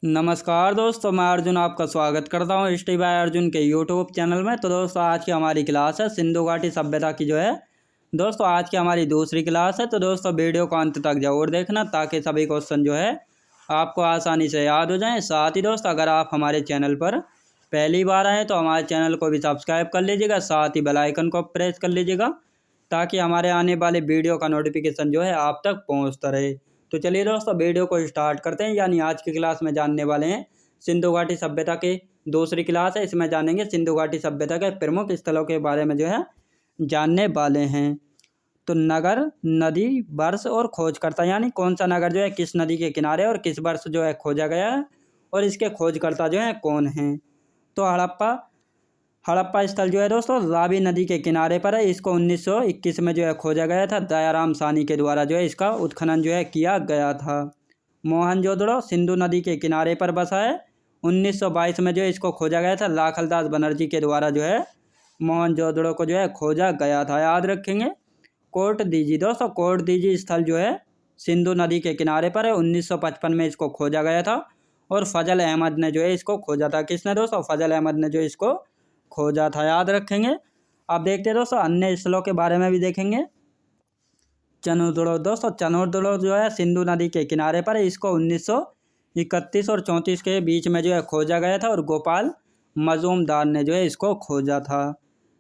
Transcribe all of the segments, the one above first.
नमस्कार दोस्तों, मैं अर्जुन आपका स्वागत करता हूँ स्टडी बाय अर्जुन के यूट्यूब चैनल में। तो दोस्तों आज की हमारी क्लास है सिंधु घाटी सभ्यता की जो है दोस्तों आज की हमारी दूसरी क्लास है। तो दोस्तों वीडियो को अंत तक जरूर देखना ताकि सभी क्वेश्चन जो है आपको आसानी से याद हो जाएं। साथ ही दोस्तों अगर आप हमारे चैनल पर पहली बार आएँ तो हमारे चैनल को भी सब्सक्राइब कर लीजिएगा, साथ ही बेल आइकन को प्रेस कर लीजिएगा ताकि हमारे आने वाले वीडियो का नोटिफिकेशन जो है आप तक पहुँचता रहे। तो चलिए दोस्तों वीडियो को स्टार्ट करते हैं। यानी आज की क्लास में जानने वाले हैं सिंधु घाटी सभ्यता की दूसरी क्लास है। इसमें जानेंगे सिंधु घाटी सभ्यता के प्रमुख स्थलों के बारे में जो है जानने वाले हैं। तो नगर, नदी, वर्ष और खोजकर्ता, यानी कौन सा नगर जो है किस नदी के किनारे और किस वर्ष जो है खोजा गया है और इसके खोजकर्ता जो है कौन हैं। तो हड़प्पा स्थल जो है दोस्तों रावी नदी के किनारे पर है। इसको 1921 में जो है खोजा गया था। दयाराम सानी के द्वारा जो है इसका उत्खनन जो है किया गया था। मोहनजोदड़ो सिंधु नदी के किनारे पर बसा है। 1922 में जो है इसको खोजा गया था। लाखलदास बनर्जी के द्वारा जो है मोहनजोदड़ो को जो है खोजा गया था, याद रखेंगे। कोट दीजी दोस्तों, कोट दीजी स्थल जो है सिंधु नदी के किनारे पर है। 1955 में इसको खोजा गया था और फजल अहमद ने जो है इसको खोजा था। किसने दोस्तों? फजल अहमद ने जो इसको खोजा था, याद रखेंगे। अब देखते हैं दोस्तों अन्य स्थलों के बारे में भी देखेंगे। चनोदड़ो दोस्तों, चनोदड़ो जो है सिंधु नदी के किनारे पर है। इसको 1931 और 34 के बीच में जो है खोजा गया था और गोपाल मजूमदार ने जो है इसको खोजा था।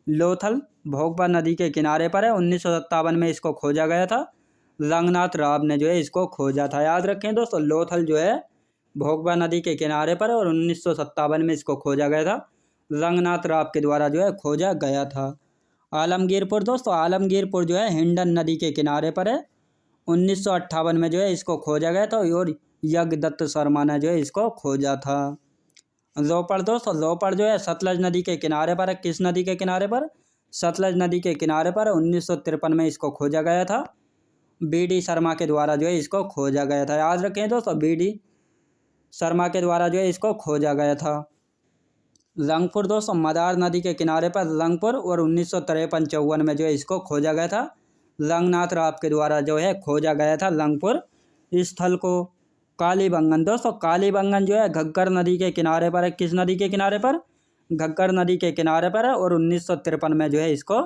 लोथल भोगवा नदी के किनारे पर है। 1957 में इसको खोजा गया था। रंगनाथ राव ने जो है इसको खोजा था, याद रखें दोस्तों। लोथल जो है भोगवा नदी के किनारे पर है और 1957 में इसको खोजा गया था। रंगनाथ राव के द्वारा जो है खोजा गया था। आलमगीरपुर दोस्तों, आलमगीरपुर जो है हिंडन नदी के किनारे पर है। 1958 में जो है इसको खोजा गया था और यज्ञदत्त शर्मा ने जो है इसको खोजा था। रोपड़ दोस्तों, रोपड़ जो है सतलज नदी के किनारे पर है। किस नदी के किनारे पर? सतलज नदी के किनारे पर। 1953 में इसको खोजा गया था। बी.डी. शर्मा के द्वारा जो है इसको खोजा गया था, याद रखें दोस्तों। बी.डी. शर्मा के द्वारा जो है इसको खोजा गया था। रंगपुर दोस्तों, मदार नदी के किनारे पर रंगपुर और 1953-54 में जो है इसको खोजा गया था। रंगनाथ राव के द्वारा जो है खोजा गया था रंगपुर स्थल को। कालीबंगन दोस्तों, कालीबंगन जो है घग्गर नदी के किनारे पर है। किस नदी के किनारे पर? घग्गर नदी के किनारे पर है और 1953 में जो है इसको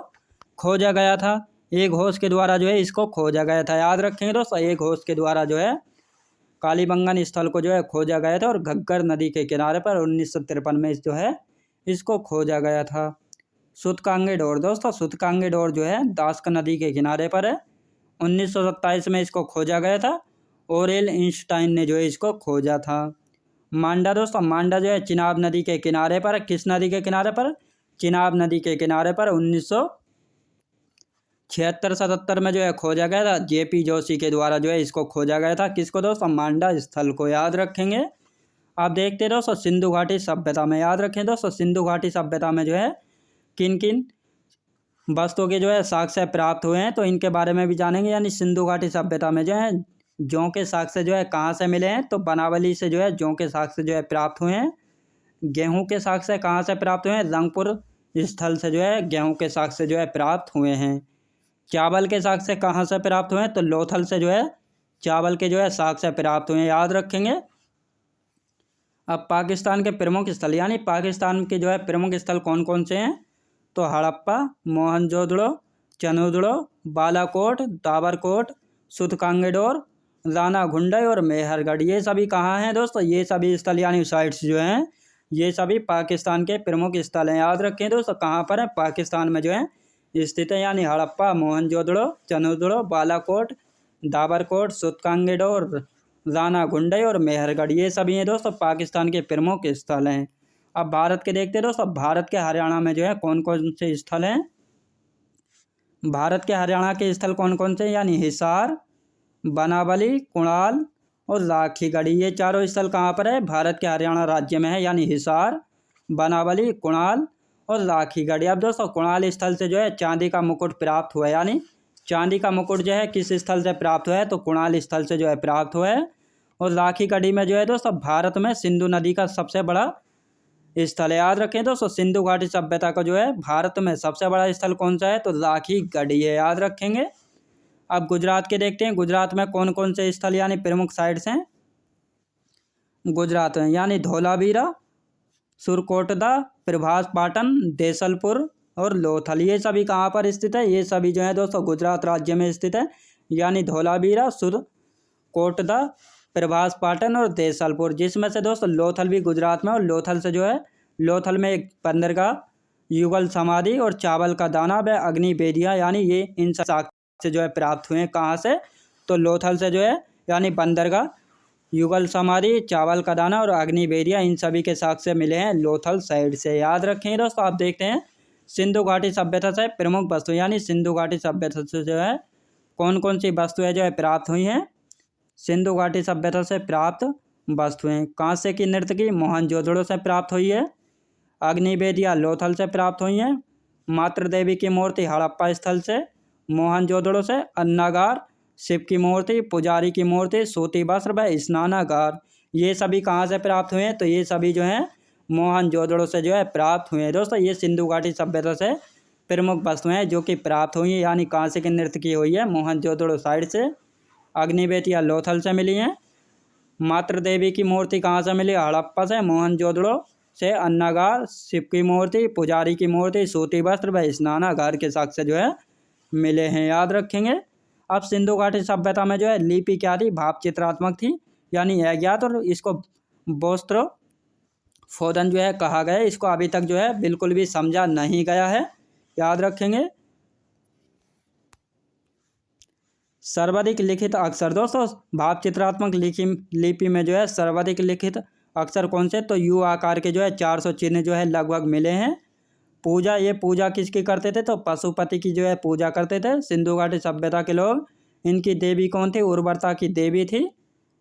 खोजा गया था। एक होश के द्वारा जो है इसको खोजा गया था, याद रखेंगे दोस्तों। एक होश के द्वारा जो है कालीबंगन स्थल को जो है खोजा गया था और घग्गर नदी के किनारे पर 1953 में जो है इसको खोजा गया था। सूतकांगे डोर दोस्तों, सूतकांगे डोर जो है दास्क नदी के किनारे पर है। 1927 में इसको खोजा गया था। ओरेल इंस्टाइन ने जो है इसको खोजा था। मांडा दोस्तों, मांडा जो है चिनाब नदी के किनारे पर है। किस नदी के किनारे पर? चिनाब नदी के किनारे पर। 1976-77 में जो है खोजा गया था। जे.पी. जोशी के द्वारा जो है इसको खोजा गया था। किसको दोस्तों? मांडा स्थल को, याद रखेंगे। आप देखते हैं दोस्तों सिंधु घाटी सभ्यता में, याद रखें दोस्तों सिंधु घाटी सभ्यता में जो है किन किन वस्तुओं के जो है साक्ष्य प्राप्त हुए हैं, तो इनके बारे में भी जानेंगे। यानी सिंधु घाटी सभ्यता में जो है जौ के साक्ष्य जो है कहाँ से मिले हैं, तो बनावली से जो है जौ के साक्ष्य जो है प्राप्त हुए हैं। गेहूँ के साक्ष्य कहाँ से प्राप्त हुए हैं? रंगपुर स्थल से जो है गेहूँ के साक्ष्य जो है प्राप्त हुए हैं। चावल के साक्ष्य कहाँ से प्राप्त हुए हैं? तो लोथल से जो है चावल के जो है साक्ष्य प्राप्त हुए हैं, याद रखेंगे। अब पाकिस्तान के प्रमुख स्थल, यानी पाकिस्तान के जो है प्रमुख स्थल कौन कौन से हैं, तो हड़प्पा, मोहनजोदड़ो, चनोदड़ो, बालाकोट, दाबरकोट, सूतकांगेडोर, राना घुंडई और मेहरगढ़, ये सभी कहाँ हैं दोस्तों? ये सभी स्थल यानी साइट्स जो हैं ये सभी पाकिस्तान के प्रमुख स्थल हैं, याद रखें दोस्तों। कहाँ पर है? पाकिस्तान में जो है स्थित है। यानी हड़प्पा, मोहनजोदड़ो, चनोदड़ो, बालाकोट, दाबरकोट, सूतकांगेडोर, राना घुंडई और मेहरगढ़, ये सभी हैं दोस्तों पाकिस्तान के प्रमुख स्थल हैं। अब भारत के देखते हैं दोस्तों, भारत के हरियाणा में जो है कौन कौन से स्थल हैं। भारत के हरियाणा के स्थल कौन कौन से? यानी हिसार, बनावली, कुणाल और राखीगढ़, ये चारों स्थल कहाँ पर है? भारत के हरियाणा राज्य में है। यानी हिसार, बनावली, कुणाल और राखीगढ़। अब दोस्तों कुणाल स्थल से जो है चांदी का मुकुट प्राप्त हुआ है। यानी चांदी का मुकुट जो है किस स्थल से प्राप्त हुआ है? तो कुणाल स्थल से जो है प्राप्त हुआ है। और राखीगढ़ी में जो है दोस्तों भारत में सिंधु नदी का सबसे बड़ा स्थल है, याद रखें दोस्तों। सिंधु घाटी सभ्यता का जो है भारत में सबसे बड़ा स्थल कौन सा है? तो राखीगढ़ी है, याद रखेंगे। अब गुजरात के देखते हैं, गुजरात में कौन कौन से स्थल यानी प्रमुख साइट्स हैं। गुजरात में, यानी धोलावीरा, सुरकोटदा, प्रभास पाटन, देसलपुर और लोथल, ये सभी कहाँ पर स्थित है? ये सभी जो है दोस्तों गुजरात राज्य में स्थित है, यानी धोलावीरा, सुरकोटदा, प्रभास पाटन और देसलपुर, जिसमें से दोस्तों लोथल भी गुजरात में, और लोथल से जो है, लोथल में एक बंदरगाह, युगल समाधि और चावल का दाना व अग्नि बेदिया, यानी ये इन साक्ष्य से जो है प्राप्त हुए हैं। कहाँ से? तो लोथल से जो है, यानी बंदरगाह, युगल समाधि, चावल का दाना और अग्नि बेदिया, इन सभी के साक्ष्य मिले हैं लोथल साइड से। याद रखें दोस्तों। आप देखते हैं सिंधु घाटी सभ्यता से प्रमुख वस्तु, यानी सिंधु घाटी सभ्यता से जो है कौन कौन सी वस्तुएं जो है प्राप्त हुई हैं? सिंधु घाटी सभ्यता से प्राप्त वस्तुएं, कांस्य की नर्तकी मोहनजोदड़ो से प्राप्त हुई है, अग्निवेदिया लोथल से प्राप्त हुई हैं, मातृ देवी की मूर्ति हड़प्पा स्थल से, मोहनजोदड़ो से, अन्नागार, शिव की मूर्ति, पुजारी की मूर्ति, सूती वस्त्र व स्नानागार, ये सभी कहाँ से प्राप्त हुए हैं? तो ये सभी जो हैं मोहनजोदड़ो से जो है प्राप्त हुए हैं दोस्तों। ये सिंधु घाटी सभ्यता से प्रमुख वस्तुएं हैं जो कि प्राप्त हुई हैं, यानी कहाँ से की नर्तकी हुई है? मोहनजोदड़ो साइड से। अग्निवेदिया लोथल से मिली हैं। मातृ देवी की मूर्ति कहाँ से मिली? हड़प्पा से, मोहनजोदड़ो से। अन्नागार, शिव की मूर्ति, पुजारी की मूर्ति, सूती वस्त्र व स्नानागार के साक्ष्य जो है मिले हैं। याद रखेंगे। अब सिंधु घाटी सभ्यता में जो है लिपि क्या थी? भाव चित्रात्मक थी, यानी अज्ञात, और इसको बोस्त्रो फोदन जो है कहा गया है। इसको अभी तक जो है बिल्कुल भी समझा नहीं गया है। याद रखेंगे। सर्वाधिक लिखित अक्षर दोस्तों भाव चित्रात्मक लिपि में जो है सर्वाधिक लिखित अक्षर कौन से? तो यू आकार के जो है 400 चिन्ह जो है लगभग मिले हैं। पूजा, ये पूजा किसकी करते थे? तो पशुपति की जो है पूजा करते थे सिंधु घाटी सभ्यता के लोग। इनकी देवी कौन थी? उर्वरता की देवी थी।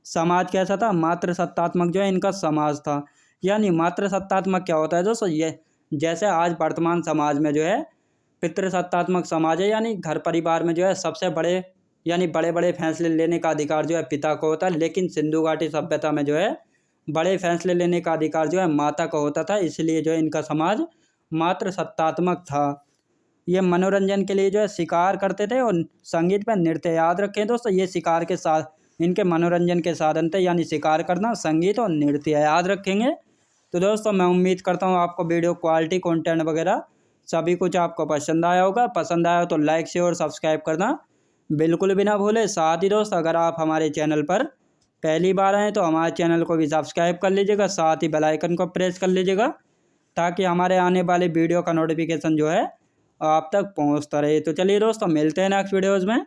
समाज कैसा था? मातृ सत्तात्मक जो है इनका समाज था। यानी मातृ सत्तात्मक क्या होता है दोस्तों? ये जैसे आज वर्तमान समाज में जो है पितृ सत्तात्मक समाज है, यानी घर परिवार में जो है सबसे बड़े, यानी बड़े बड़े फैसले लेने का अधिकार जो है पिता को होता है, लेकिन सिंधु घाटी सभ्यता में जो है बड़े फैसले लेने का अधिकार जो है माता को होता था, इसलिए जो है इनका समाज मातृ सत्तात्मक था। ये मनोरंजन के लिए जो है शिकार करते थे और संगीत पर नृत्य। याद रखें दोस्तों, ये शिकार के साथ इनके मनोरंजन के साधन थे, यानी शिकार करना, संगीत और नृत्य। याद रखेंगे। तो दोस्तों मैं उम्मीद करता हूँ आपको वीडियो क्वालिटी, कंटेंट वगैरह सभी कुछ आपको पसंद आया होगा। पसंद आया हो तो लाइक, शेयर और सब्सक्राइब करना बिल्कुल भी ना भूलें। साथ ही दोस्त अगर आप हमारे चैनल पर पहली बार आएँ तो हमारे चैनल को भी सब्सक्राइब कर लीजिएगा, साथ ही बेल आइकन को प्रेस कर लीजिएगा, ताकि हमारे आने वाले वीडियो का नोटिफिकेशन जो है आप तक पहुंचता रहे। तो चलिए दोस्तों मिलते हैं नेक्स्ट वीडियोज़ में।